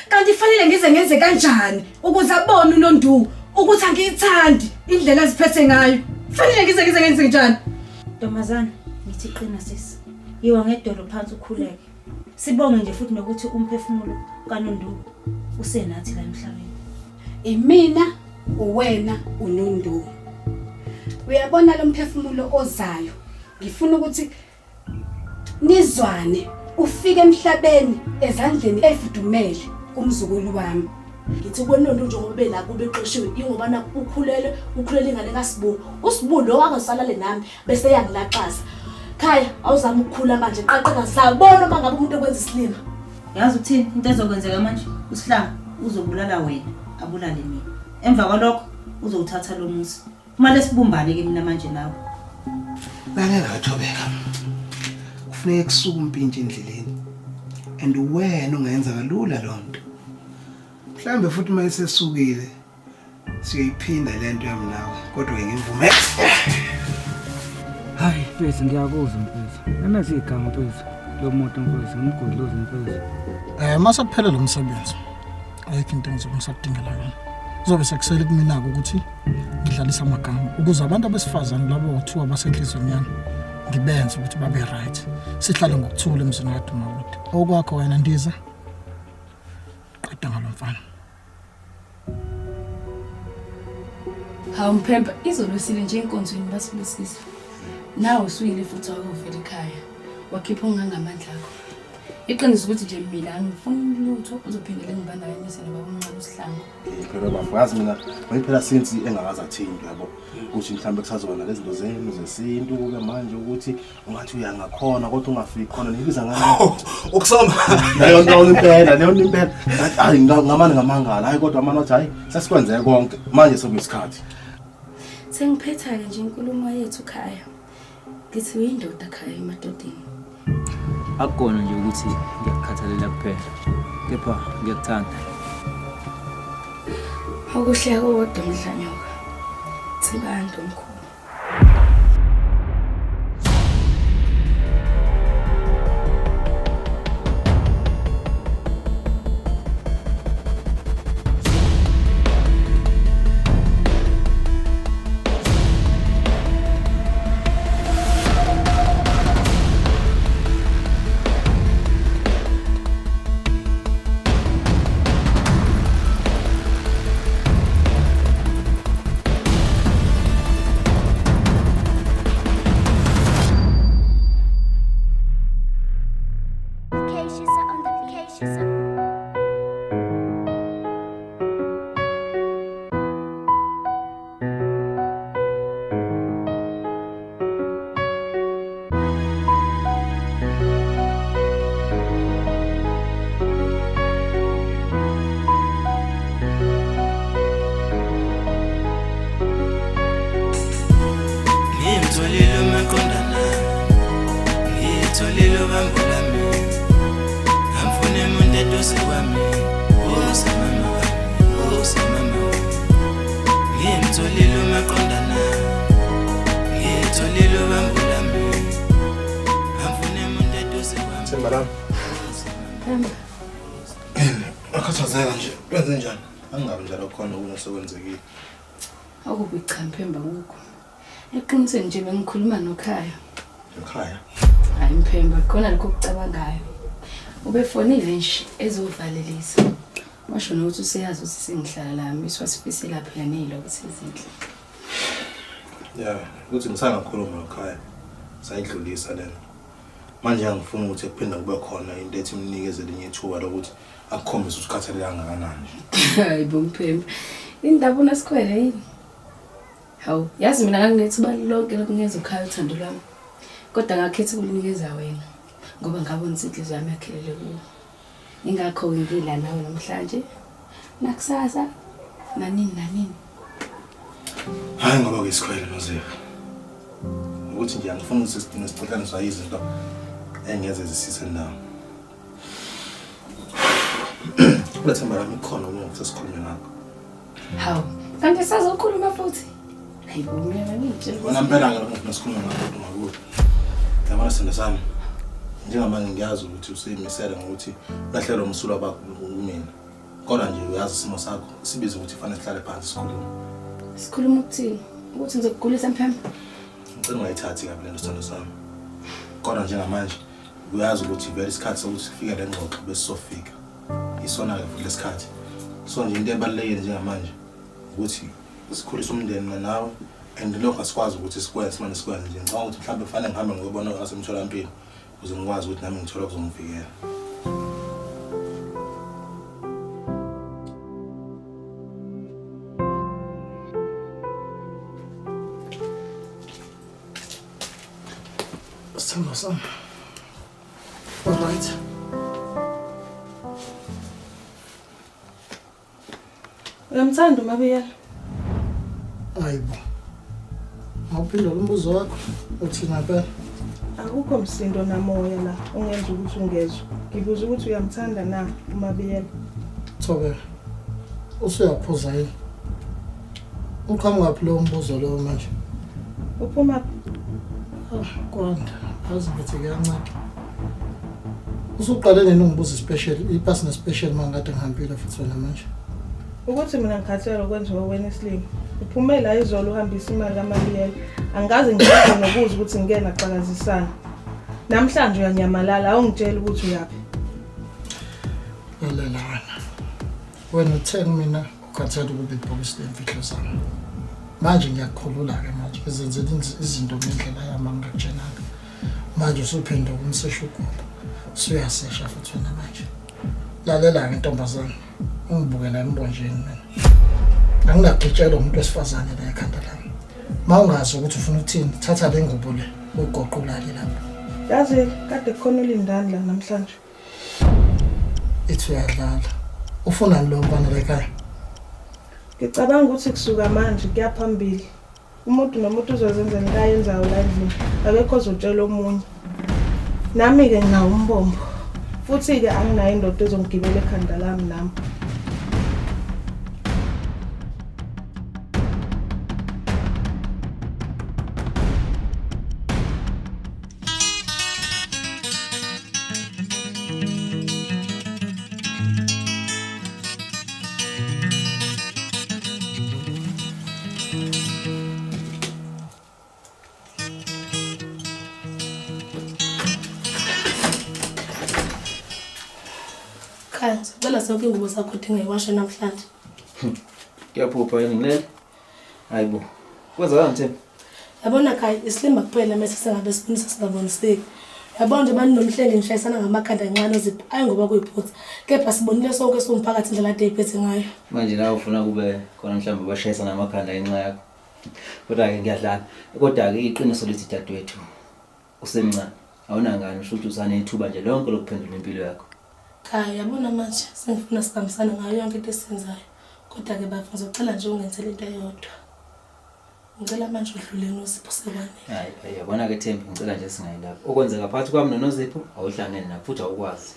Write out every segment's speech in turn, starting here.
kanti fanele ngenze kanjani ukuze abone uNondu ukuthi angiyithandi indlela aziphethe ngayo. Fanele ngenze kanjani? Ntombazana, ngithi qina sisi. Yiwa ngedolo phansi ukhuleke. Sibonge nje futhi nokuthi umphefumulo kaNondu usenathi la emhlabeni. Imina, uwena, uNondu. Uyabona lo mphefumulo ozayo. Ngifuna ukuthi nizwane ufike emhlabeni ezandleni efudumele kumzukulu wami. Ngithi kweNondu njengoba benako beqeshiwe ingoba na ukhulele ingane kaSibu. uSibu lo akasalale nami bese yangilaxaza. Khaya awuzama ukukhula manje qaqeka sabona mangabe umuntu ekwenza isilima. Yazi uthini into ezokwenzeka manje? Usihlanga uzobulala wena, abulale mina. Emva kwalokho uzowuthatha lo muzi. Kumele sibumbane ke mina manje nawe. Lalela Thobeka. Kufuneka kusuka umpintshi endleleni. And wena ungenza kalula lonto. Mhlambe futhi mayisesukile siyayiphinda lento yami nawe kodwa ngimvume. Hayi, bese ngiyakuzwa mfethu. Namazi igama mfethu. Lo muntu mfethu ngimgodloza mfethu. Mase kuphela lo msebenzi. Ayikho into engizokusadingela yona. Kuzobe sekusele kumina ukuthi ngidlalisa amagama ukuze abantu abesifazane labo bathiwa basenhlizweni yami ngibenze ukuthi babe right. Sihlale ngokuthula emzini kaDumawude. Okwakho wena Ndiza. Qeda ngalo mfana. Hawu Mphemba, izolosile nje enkonzweni basibusisa. Nawe usuyile futhi wakuvela ekhaya. Wakhipha ongangamandla akho. Iqiniso ukuthi nje mina angifuni lutho uzophindele ngibandakanise nabamncane uSihlangu. Phela bafazi mina mayiphela since engakaza athinto yabo. Ukuthi mhlambe kusazona lezi zinto zenu zesintu ke manje ukuthi ungathi uyangakhona kodwa ungafiki khona nibiza ngani? Ukusoma. Leyo impela. Hayi ngamani ngamangala. Hayi kodwa manje hayi sasikwenzeke konke. Manje sokuyisikhathi. Sengiphetha ke nje inkulumo yethu khaya. Ngithi uyindoda khaya emadodeni. Akukona nje ukuthi ngiyakukhathalela kuphela. Kepha ngiyakuthanda. Okuhle kodwa Mhlanyoka. Thibando mkhulu. Akhathazeka nje. Wenze njani? Angabe njalo khona okusekwenzekile. Akubi cha Mphemba ukho. Eqinisweni nje bengikhuluma nokhaya. Ekhaya? Hayi Mphemba, khona lokho kucabangayo. Ubefonile nje ezovalelisa. Washo nokuthi useyazi ukuthi sengihlala lami iswasifisela phela nezilo ukuthi izinhle. Yeah, ukuthi ngisangakhuluma nokhaya. Sayidlulisa lena. Manje angifuna ukuthi kuphinda kube khona into ethi imnikezele enye ithuba lokuthi akukhombise ukuthi ukhathalela kangakanani. Hayi Mphemba. Indaba unasikhwele yini? Hawu, yazi mina nganginethuba lonke lokunikeza ukhaya uthando lwami. Kodwa ngakhetha ukunikeza wena ngoba ngabona ukuthi inhliziyo yami yakhelele kuwe. Ingakho ngila nawe namhlanje. Nakusasa nanini. Hayi ngoba kuyisikhwele Nozipho. Ukuthi nje angifuni ukuthi sidinge sixoxaniswa izinto engeze zisise ndawo. Kulethemba lami khona ukuthi sikhulume ngakho. Hawu, kanti sazokhuluma futhi. Hayibo mina ngitshela. Wona impela ngeke ngisikhuluma ngakho makuwe. Yabona sena sami. Njengamanje ngiyazi ukuthi useyimisele ngokuthi lahlelo umsula bakho kumina. Kodwa nje uyazi isimo sakho sibiza ukuthi fanele sihlale phansi sikhulume. Sikhuluma ukuthini? Ukuthi ngizokugulisa Mphembe? Ngicela ungayithathi kabi lento sithando sami. Kodwa njengamanje uyazi ukuthi vele isikhathi sokuthi sifike le ngxoxo bese sofika. Isona ke futhi lesikhathi. So nje into ebalulekile njengamanje ukuthi sikhulise umndeni nawe and lokho asikwazi ukuthi sikwenze manje sikwenze nje. Ngicabanga ukuthi mhlawumbe kufanele ngihambe ngiyobona ngasemtholampilo ukuze ngikwazi ukuthi nami ngithola ukuzongivikela. Sithando sami. Alright. Uyamthanda uMabiyela? Hayibo. Awuphinda umbuzo wakho uthina phela. Akukho msindo namoya la ungenza ukuthi ungezwe. Ngibuza ukuthi uyamthanda na uMabiyela? Thobeka. Usuyaphuza yini? Uqhamuka phi lo mbuzo lo manje? Uphuma Kwanda, azi ngithi kuyanceda. Usuqale nini ungibuza special, i-personal special mangade ngihambile futhi wena manje. ukuthi mina ngikhathele ukwenziwa wena eSlim. Uphume la izolo uhambisa imali kaMabiyela. Angaze ngize nokuza ukuthi ngena xakazisana. Namhlanje uyanyamalala awungitshela ukuthi uyapi. Lalela wena uthe mina ukhathele ukuba ibhokisi lemfihlo zami. Manje ngiyakhulula ke manje ezenzela izinto ngendlela yami ngakutshela. Manje usuphinda ukumsesha ugogo. Usuyasesha futhi wena manje. Lalela ngentombazana. Ungibukela embonjeni mina. Angingagitshela umuntu wesifazane la ekhanda lami. Mawungazi ukuthi ufuna ukuthini, thatha le ngubo le ugoqulale lapha. Yazi kade khona uLindani la namhlanje. Ithi uyadlala. Ufuna lo mfana la ekhaya. Ngicabanga ukuthi kusuka manje kuyaphambili. Umuntu nomuntu uzozenzela into ayenzayo la endlini. Akekho ozotshela omunye. Nami ke nginawo umbombo. Futhi ke anginayo indoda ezongigibela ekhanda lami nami. Khaya, ngicela sonke ingubo zakho ukuthi ngiyiwashe namhlanje. Kuyaphupha yini ngilele? Hayibo. Kwenzeka ngithemba. Yabona Khaya, isilima kuphela mase sengabe sibonisa singaboniseki. Yabona nje bani noMhlengi ngishayisana ngamakhanda encane Nozipho. Ayi ngoba kuyiphutha. Kepha sibonile sonke somphakathi indlela ade iphethe ngayo. Manje nawe ufuna kube khona mhlawumbe bashayisana ngamakhanda enxa yakho. Kodwa ke ngiyadlala. Kodwa ke iqiniso lithi dadewethu usemncane. Awunangani usho ukuthi usane ithuba nje lonke lokuphendula impilo yakho. Khaya, yabona manje sengifuna sikambisana ngayo yonke into esiyenzayo. Kodwa ke bafuna ngicela nje ungenzele into eyodwa. Ngicela manje udlule Nozipho sekwane. Hayi, yabona ke Thembi ngicela nje singayilapha. Okwenzeka phakathi kwami noNozipho awuhlangene nakho futhi awukwazi.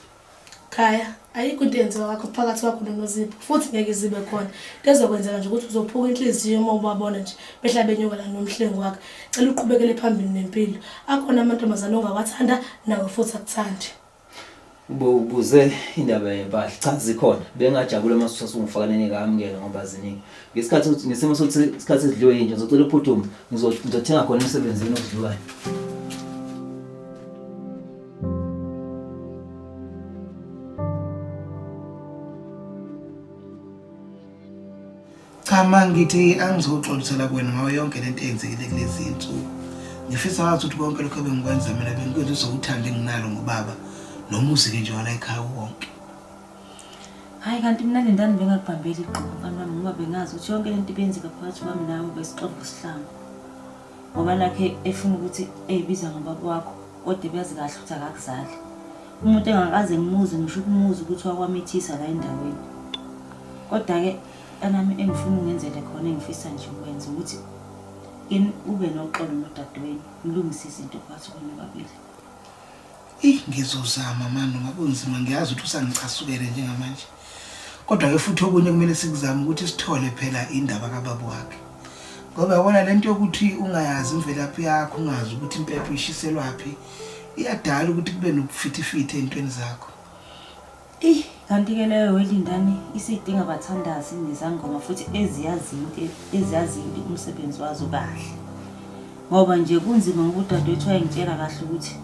Khaya, ayikho into yenziwa kwakho phakathi kwakho noNozipho futhi ngeke zibe khona. Into ezokwenzeka nje ukuthi uzophuka inhliziyo uma ubabona nje behla benyuka la noMhlengi wakhe. Cela uqhubekele phambili nempilo. Akhona amantombazana ongawathanda nawe futhi akuthandi. Ubuze indaba yempahla cha zikhona bengajabula mase usungifakane ngekamukela ngoba ziningi ngesikhathi ukuthi ngesimo sokuthi isikhathi esidliwe nje ngizocela uphuthume ngizothenga khona emsebenzini okudliwayo. Cha mangithi angizoxolisela kuwena ngayo yonke lento eyenzekile kulezi insuku. Ngifisa wazi ukuthi konke lokho bengikwenza mina bengikwenza uzokuthanda enginalo ngobaba nomuzi ke nje wala ekhaya wonke. Hayi kanti mina Lindani bengakubambeli igqomo mfana wami ngoba bengazi ukuthi yonke lento ibenzeka phakathi kwami nawe besixoxa isihlanga. Ngoba lakhe efuna ukuthi eyibiza ngobaba wakho kodwa beyazi kahle ukuthi akakuzali. Umuntu engakaze ngimuze ngisho ukumuza ukuthi wakwamithisa la endaweni. Kodwa ke anami engifuna ungenzele khona engifisa nje ukwenza ukuthi ube noxolo nodadewenu ngilungise izinto phakathi kwenu babili. Ngizozama manje ngabe unzima ngiyazi ukuthi usangicasukele njengamanje. Kodwa ke futhi okunye kumele sikuzame ukuthi sithole phela indaba kaBaba wakhe. Ngoba yabona lento yokuthi ungayazi imvelaphi yakho ungazi ukuthi impepho ishiselwaphi iyadala ukuthi kube nokufithifithi ezintweni zakho. Kanti ke leyo welindani isidinga abathandazi nezangoma futhi eziyazi umsebenzi wazo kahle. Ngoba nje kunzima ngokudadewethu wayengitshela kahle ukuthi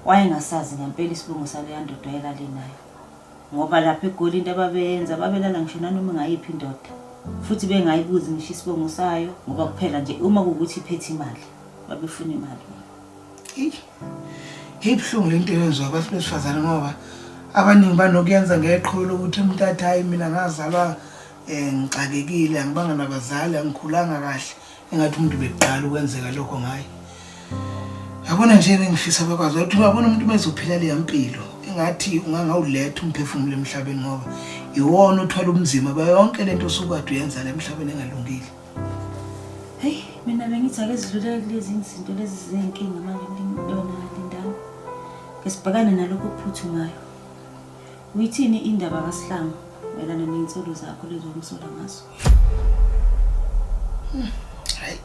wayengasazi ngempela isibongo saleya ndoda ayelale nayo. Ngoba lapha eGoli into ababenza babelala ngisho nanoma ngayiphi indoda. Futhi bengayibuzi ngisho isibongo sayo ngoba kuphela nje uma kukuthi iphethe imali babefuna imali. Ibhlungu lento yenziwa abantu besifazana ngoba abaningi banokuyenza ngeqholo ukuthi umntata hayi mina ngazalwa ngixakekile angibanga nabazali angikhulanga kahle engathi umuntu beqala ukwenzeka lokho ngaye. Yabona nje bengifisa bakwazi ukuthi uyabona umuntu mezophila le yampilo engathi ungangawuletha umphefumulo emhlabeni ngoba iwona uthwala umzima bayonke lento osukade uyenza la emhlabeni engalungile. Hey mina bengithi ake zidlulele kulezi izinto lezi zenkinga manje ngiyona Lindani. Ngesibhekane nalokho okuphuthumayo. Uyithini indaba kaSihlangu melana nezinsolo zakho lezo umsola ngazo? Hayi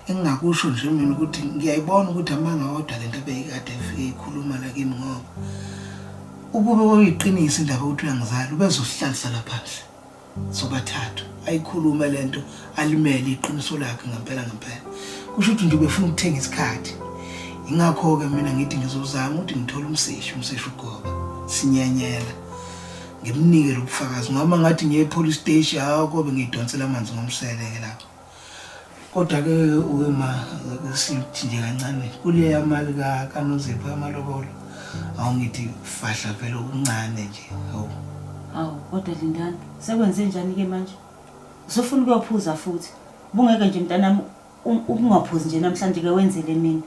engingakusho nje mina ukuthi ngiyayibona ukuthi amanga odwa lento abeyikade efike ikhuluma la kimi ngoba ukube oyiqinisa indaba ukuthi uyangizala ubezosihlalisa lapha phansi sobathathu ayikhuluma lento alimele iqiniso lakhe ngempela kusho ukuthi nje ubefuna ukuthenga isikhathi. Ingakho ke mina ngithi ngizozama ukuthi ngithole umseshi ugoba sinyenyela ngimnike lokufakazi ngoba ngathi ngiye police station akobe ngidonsela amanzi ngomsele ke lapho. Kodwa ke uma sithi nje kancane kule yamali ka Nozipho amalobolo awungithi fahla phela okuncane nje. Hawu kodwa Lindani sekwenze njani ke manje? Usofuna ukuyophuza futhi. Ubungeke nje mntanami ungaphuzi nje namhlanje ke wenzele mina.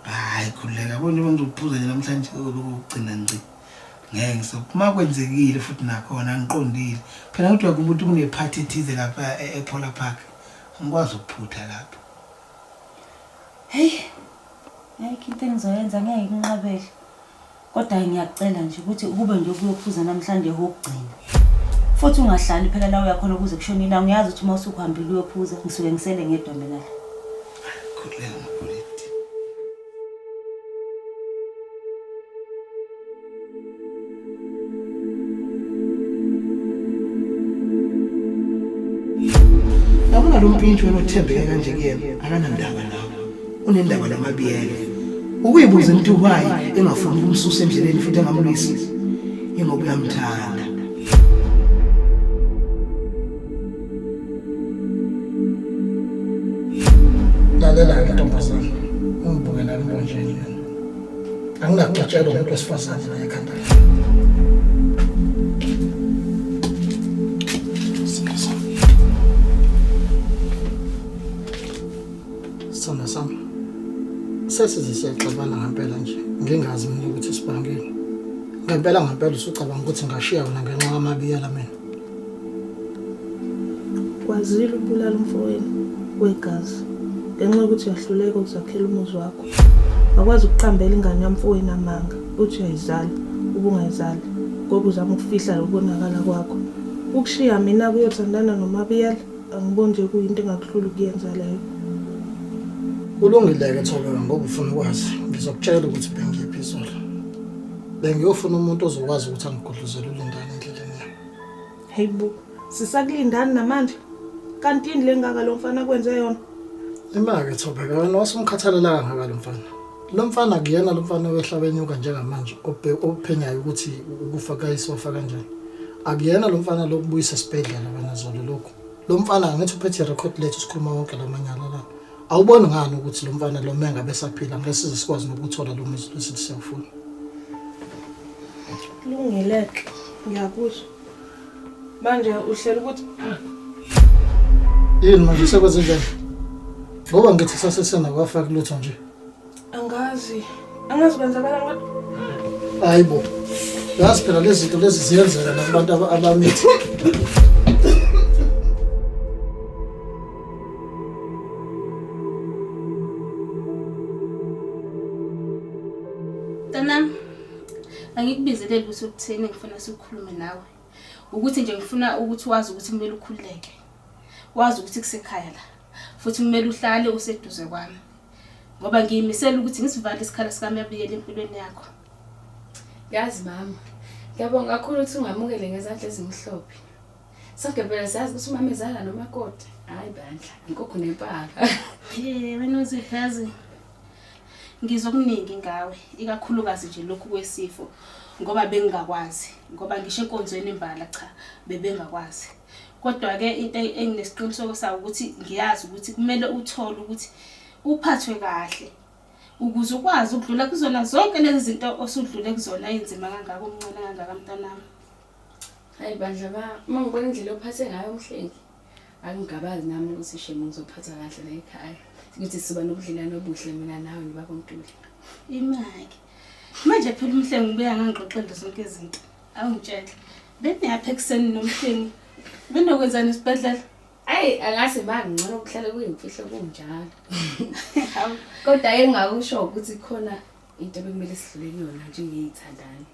Hayi khuleka bona bengizophuza nje namhlanje lokugcina ngci. Ngeke ngisophuma kwenzekile futhi nakhona angiqondile. Phela ukuthi ukuthi kunephathi ethize lapha ePola Park. Ngikwazi ukuphutha lapho. Hey. Ayikho into engizoyenza ngeke nginqabele. Kodwa ngiyacela nje ukuthi ukube nje ukuyophuza namhlanje hokugcina. Futhi ungahlali phela la uyakhona ukuze kushone ilanga uyazi ukuthi uma usukuhambile uyophuza ngisuke ngisele ngedwa mina la. Khuleka mpoliti. Yabona lo mpintshi wena othembeke kanje kuyena akanandaba nawe. Unendaba lamabiyelo. Ukuyibuza into why engafuni ukumsusa endleleni futhi engamlwisi. Ingoba uyamthanda. Lalela ntombazana. Ungibukela imbonjeni. Anginakuxatshela umuntu wesifazane la ekhanda. Sama sesize siyaxabana ngempela nje ngingazi mina ukuthi sibangile ngempela usucabanga ukuthi ngashiya wena ngenxa yamabiyela mina kwazile ukubulala umfowenu wegazi ngenxa yokuthi uyahluleka ukuzakhela umuzi wakho akwazi ukuqambela ingane yamfowenu amanga uthi uyayizala ubungayizali ngoba uzama ukufihla lokubonakala kwakho ukushiya mina kuyothandana nomabiyela angiboni nje kuyinto engakuhlula ukuyenza leyo. Kulungile ke Thobeka ngoba ufuna ukwazi ngizokutshela ukuthi bengiyiphi izolo. Bengiyofuna umuntu ozokwazi ukuthi angigudluzele uLindani endleleni yami. Hey bu, sisakulindani namanje? Kanti yini lengaka lo mfana kwenze yona? Imake Thobeka wena wasumkhathalela kangaka lo mfana. Lo mfana akuyena lo mfana wehlabenyuka njengamanje ophenyayo ukuthi ukufa kayisofaka kanjani. Akuyena lo mfana lokubuyisa esibhedlela wena zolo lokho. Lo mfana angithi uphethe record lethu sikhuluma wonke lamanyala la. Awuboni ngani ukuthi lo mfana lo menga besaphila ngesize sikwazi nokuthola lo muzi lesithi siyafuna. Kulungileke ngiyakuzwa. Manje uhlela ukuthi yini manje sekwenze njani? Ngoba ngithi sasesena kwafaka lutho nje. Angazi kwenzakala kodwa. Hayibo. Yazi phela lezi zinto lezi ziyenzeka nabantu abamithi. Tanam, angikubizelele ukuthi ukuthini ngifuna sikhulume nawe. Ukuthi nje ngifuna ukuthi wazi ukuthi kumele ukhululeke. Wazi ukuthi kusekhaya la. Futhi kumele uhlale useduze kwami. Ngoba ngiyimisela ukuthi ngisivale isikhala sika mabiyela empilweni yakho. Yazi mama, Ngiyabonga kakhulu ukuthi ungamukele ngezandla ezimhlophe. Sonke phela siyazi ukuthi umama ezala nomakoti. Hayi bandla, inkukhu nempaka. Wena uzihazi. Ngizokuningi ngawe, ikakhulukazi nje lokhu kwesifo ngoba bengingakwazi, ngoba ngisho enkonzweni imbala cha, bebengakwazi. Kodwa ke into enginesiqiniseko sawo ukuthi ngiyazi ukuthi kumele uthole ukuthi uphathwe kahle ukuze ukwazi ukudlula kuzona zonke lezi zinto osudlule kuzona enzima kangaka omncane kangaka mntanami. Hayi bandla uma ngibona indlela ophathe ngayo Mhlengi, angingabazi nami ukuthi sheme ngizophatha kahle la ekhaya. Ukuthi siba nobudlelwane obuhle mina nawe nibaba Ntuli. Imaki. Manje phela Mhlengi ngibuya ngangixoxela zonke izinto. Awungitshela. Beniyapha ekseni noMhlengi. Benokwenzana esibhedlela. Hayi angase ngcono ukuhlala kuyimfihlo kunjalo. Kodwa engakusho ukuthi khona into bekumele sidlule kuyona njengeyithandani.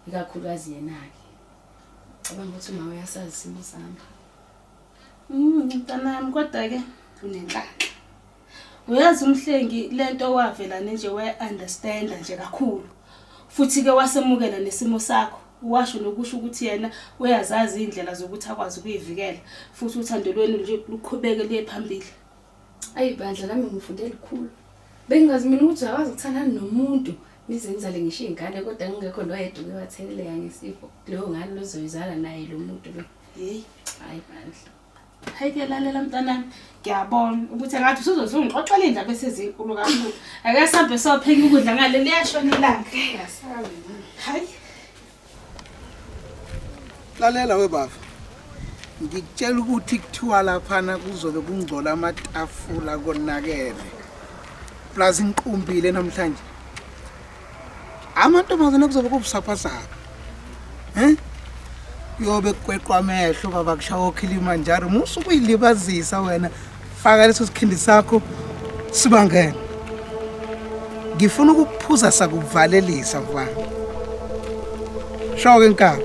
Ikakhulukazi yena ke. Cabanga ukuthi uma uyasazi isimo sami. Mntanami kodwa ke unenhlanhla. Uyazi Mhlengi lento wavela nje we-understand nje kakhulu. Futhi ke wasemukela nesimo sakho. Washo nokusho ukuthi yena uyazazi indlela zokuthi akwazi ukuyivikela. Futhi uthando lwenu nje luqhubeke liye phambili. Ayi bandla nami ngifunde likhulu. Bengazi mina ukuthi akwazi ukuthandana nomuntu nize ngizale ngisho ingane kodwa ngingekho noyedwa okwatheleleka ngesifo. Leyo ngane lozoyizala naye lo muntu lo. Hey, hayi bandla. Hayi ke lalela mntanami, ngiyabona ukuthi ngathi usuzongixoxela indaba esezinkulu kakhulu. Ake sihambe sopheka ukudla ngale liyashona ilanga. Ngasawe. Hayi. Lalela webaba. Ngikutshela ukuthi kuthiwa laphana kuzobe kungcola amatafula konakele. Plus inqumbile namhlanje. Amantombazane kuzobe kubusaphasapha. Yobe kweqwa amehlo baba kushawo Kilimanjaro musu kuyilibazisa wena faka leso sikhindi sakho sibangena ngifuna ukuphuza sakuvalelisa mfana shawo ke nkaba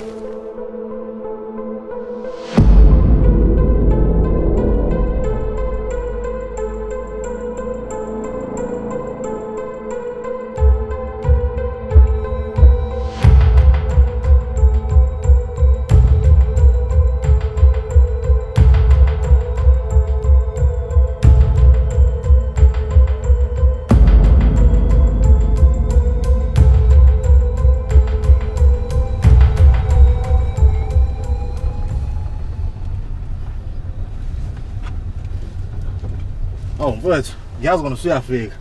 Mfowethu, ngiyazi kona usuyafika.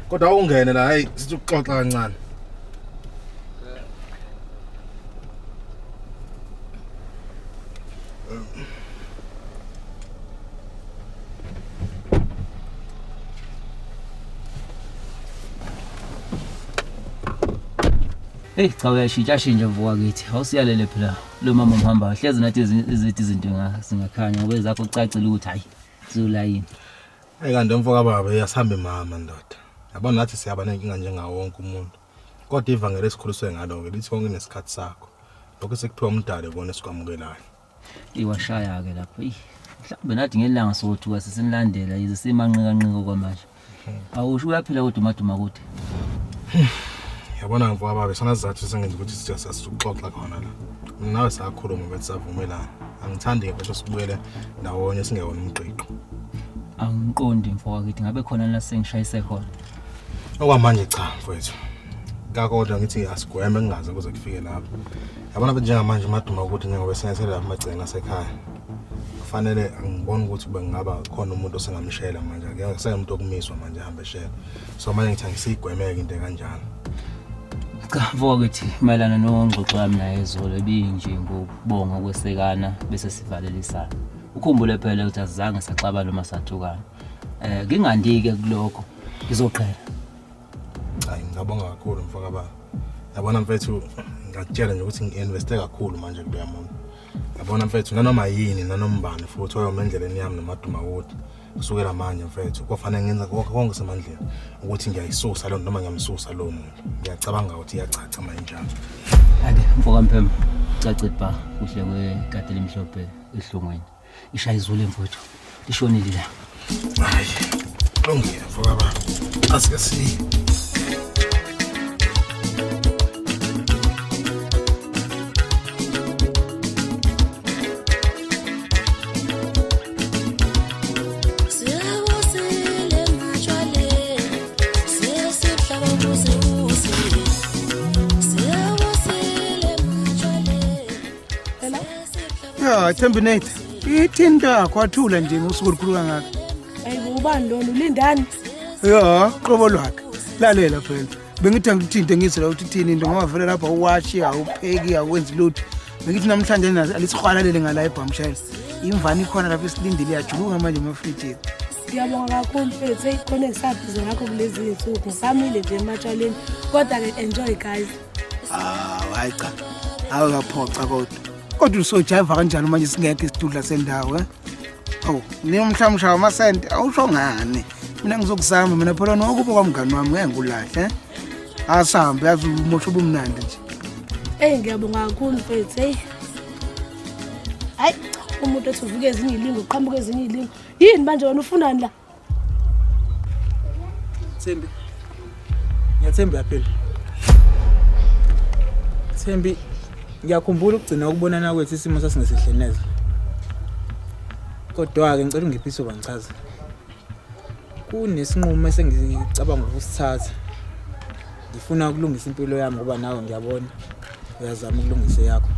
Kodwa ungene la, hayi sithi ukuxoxa kancane. Hey, cha uyashintsha mvuka kithi. Awusiyalele phela. Lo mama umhamba hlezi nathi izinto singakhanya ngoba zakho ucacile ukuthi hayi sizolayini. Hayi kanti mfoka baba yasihamba mama ndoda. Yabona nathi siyaba nenkinga njengawo wonke umuntu. Kodwa ivangeli esikhuliswe ngalo ke lithi konke nesikhathi sakho. Lokho sekuthiwa umdali kona esikwamukelayo. Iwashaya ke lapho. Mhlawumbe nathi ngelanga sothuka sesinilandela yize simanqika kwamanje. Awusho uyaphila kodwa umaduma kude. Yabona mfoka baba sanazathu sengenza ukuthi sithi sasixoxa khona la. Mina nawe sakhuluma bese savumelana. Angithandi ke sibuyele ndawonye singewona umqiqo. Angiqondi mfoka kithi ngabe khona la sengishayise khona. Okwamanje cha mfowethu. Kodwa ngithi asigweme ngingaze kuze kufike lapho. Yabona manje njengamanje umaduma ukuthi njengoba senethele lapha amagcina asekhaya. Kufanele ngibone ukuthi bengaba khona umuntu osengamshela manje. Ngeke kusemuntu okumiswa manje hambe shela. So manje ngithi ngisigwemeke into kanjalo. Cha mfoka kithi mayelana nongxoxo wami naye izolo ebinje ngokubonga kwesekana bese sivalelisana. Ukhumbule phela ukuthi azange saxabana noma sathukana. Ngingandike kuloko ngizoqhela. Hayi ngiyabonga kakhulu mfoka baba. Yabona mfethu ngakutshela nje ukuthi ngiinveste kakhulu manje kuloya muntu. Yabona mfethu nanoma yini nanombane futhi oyomendleleni yami nomaduma ukuthi kusukela manje mfethu kufanele ngenza konke semandleni ukuthi ngiyayisusa lo noma ngiyamsusa lo muntu. Ngiyacabanga ukuthi iyacaca manje njalo. Ake mfoka Mphembu cace ba kuhle kwekade limhlophe ehlungweni. Ishaya izulu emfowethu lishonile la. Hayi lungile mfoka baba. Asike si Cha, Terminator. Ithinta kwathula nje ngosuku olukhulu kangaka. Hayi ubani lona Lindani? Ya, qobo lwakhe. Lalela phela. Bengithi ngikuthinte ngithi la uthini into ngoba vele lapha uwashi awupheki awenzi lutho. Bengithi namhlanje alisikhwalalele ngala ebhamshela. Imvani khona lapha esilindile iyajuluka manje emafrijini. Ngiyabonga kakhulu mfethu eyikhona engisabhize ngakho kulezi insuku. Ngisamile nje ematshaleni kodwa ke enjoy guys. Hayi cha. Awukaphoca kodwa usojiva kanjani manje singekho isidudla sendawo Oh, ni umhlamsha wamasente awusho ngani? Mina ngizokuzama mina phela nokuba kwamngani wami ngeke ngulahle. Asambe yazi umosho bomnandi nje. Ngiyabonga kakhulu mfethu Hayi, umuntu ethi uvuke ezinye ilingo uqhamuke ezinye ilingo. Yini manje wena ufunani la? Thembi. Ngiyathemba phela. Thembi, ngiyakhumbula ukugcina ukubonana kwethu isimo sasingesihle neze. Kodwa ke ngicela ungiphise bangichaza. Kunesinqumo esengicabanga ukusithatha. Ngifuna ukulungisa impilo yami ngoba nawe ngiyabona uyazama ukulungisa yakho.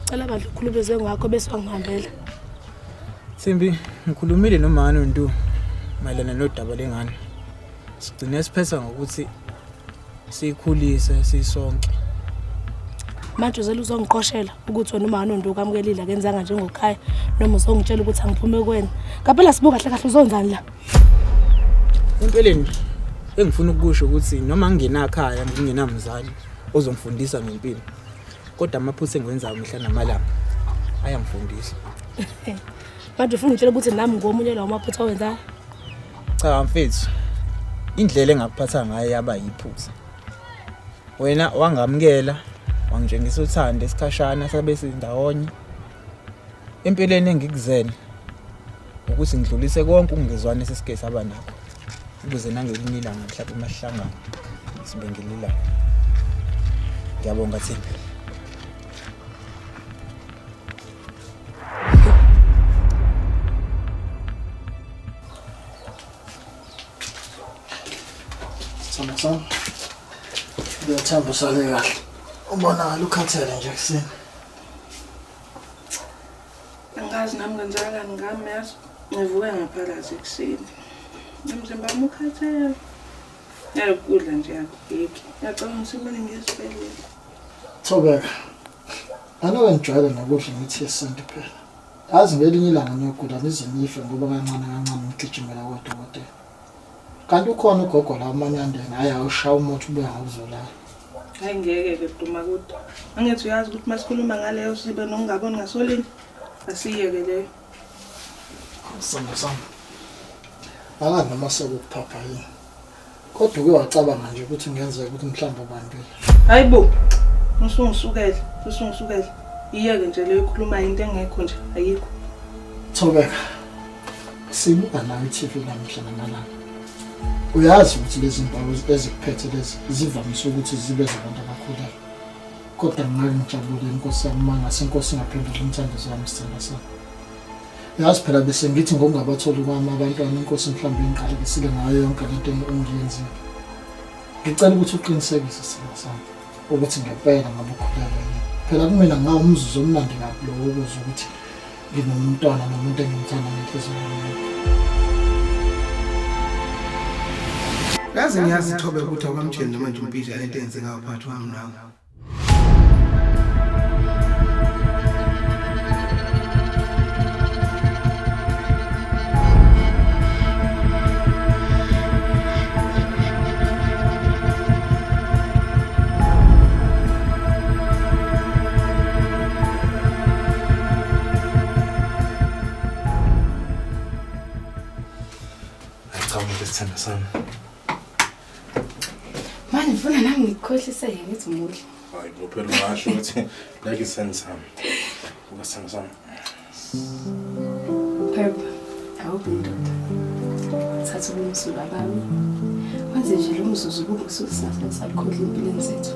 Cela bandla ukhulumeze ngakho bese wangihambela. Thembi, ngikhulumile nomama Ndu mayelana nodaba lengane. Sigcine siphetha ngokuthi sikhulise sisonke. Manje uzela uzongiqoshela ukuthi wena umama Ndu kamukelile akenzanga njengokhaya noma uzongitshela ukuthi angiphume kwena. Ngaphela sibuka kahle kahle uzonzani la. Empeleni engifuna ukusho ukuthi noma ngingenakhaya ngingenamzali ozongifundisa ngempilo. Kodwa amaphutha engiwenzayo mihla namalanga ayangifundisa. Manje ufuna ngitshela ukuthi nami ngomunye lawo maphutha awenzayo. Cha mfethu. Indlela engakuphatha ngayo yaba yiphutha. Wena wangamkela, wangitshengisa uthando esikhashana sabe sindawonye. Empeleni engikuzena ukuthi ngidlulise konke ukungezwana esesike saba nakho. Ukuze nangelinye ilanga mhlawumbe emahlangano sibengelila. Ngiyabonga Thembi. Sama. Ngiyathamba usale kahle. Ubonakala ukhathele nje kuseni. Angazi nami ngenzakani ngami yazi. Ngivuka ngaphakathi ekuseni. Umzimba wami ukhathele. Ngiyakudla nje yakubheki. Ngiyacabanga ukuthi kumele ngiyesibelele. Thobeka. Anawe ngijwayele nokudla ngithi yesintu phela. Yazi ngelinye ilanga ngiyogula nizinyife ngoba kancane ngigijimela kodokotela. Kanti ukhona ugogo la amanyandeni ayawushaya umuthi ube awuzolala. Hayi ngeke ke duma kodwa. Angithi uyazi ukuthi masikhuluma ngaleyo sibe nokungaboni ngasolini. Asiyeke leyo. Sama. Angazi noma sekuphapha yini. Kodwa uke wacabanga nje ukuthi ngenzeka ukuthi mhlawumbe ubambile. Hayibo. Usungisukele. Iyeke nje leyo khuluma into engekho nje ayikho. Thobeka. Sibuka nawe iTV namhla namalanga. Uyazi ukuthi lezi mpawu ezikuphethe lezi zivamise ukuthi zibe zabantu abakhulu. Kodwa ngake ngijabule inkosi yami mangase inkosi ingaphendula umthandazo wami sithanda sami. Yazi phela bese ngithi ngokungabathola kwami abantwana inkosi mhlawumbe ingiqalekisile ngayo yonke lento engiyenzile. Ngicela ukuthi uqinisekise sithanda sami ukuthi ngempela ngabe ukhulelwe yini. Phela kumina ngawumzuzu omnandi kabi lo ukuzwa ukuthi nginomntwana nomuntu engimthanda ngenhliziyo yami. Yazi ngiyazi Thobeka ukuthi akwamtsheni noma nje umpilo lento eyenzekayo phakathi kwami nawe. Thembi sami. Manje ngifuna nami ngikhohlise yini ngithi umudla. Hayi phela ngasho ukuthi like isense sami. Ukasithemba sami. Phepha, awubindoda. Thatha umsuka bami. Manje nje lo mzuzu kubusuku sasakhohle impilo zethu.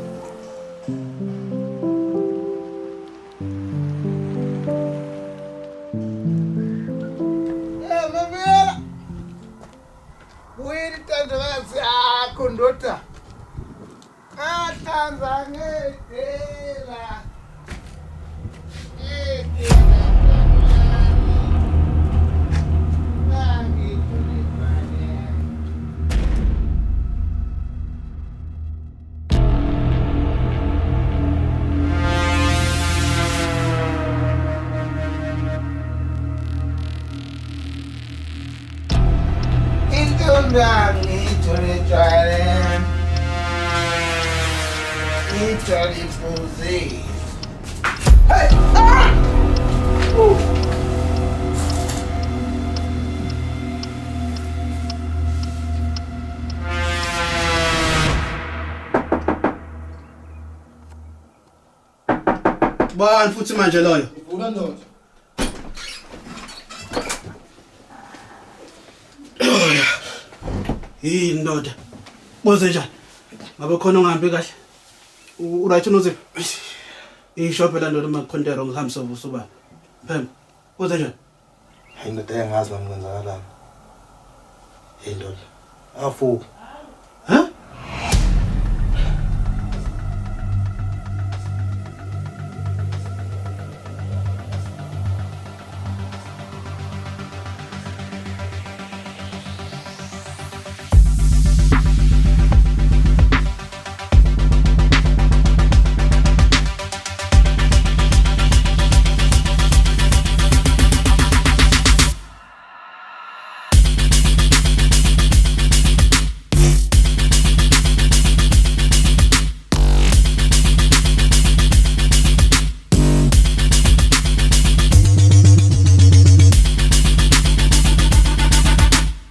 Ndoda ahlanza ngedela Kodwa ngithole tshwala. Ngithole ifuze. Hey! Ah! Bani futhi manje loyo? Uvula ndoda. Yini ndoda? Boze njani? Ngabe khona ungahambi kahle? Uright Nozipho? Isho phela ndoda makhontero ngihambisa ubusuba. Phela. Boze njani? Hayi ndoda engazi nami kwenzakalani. Hey ndoda. Afu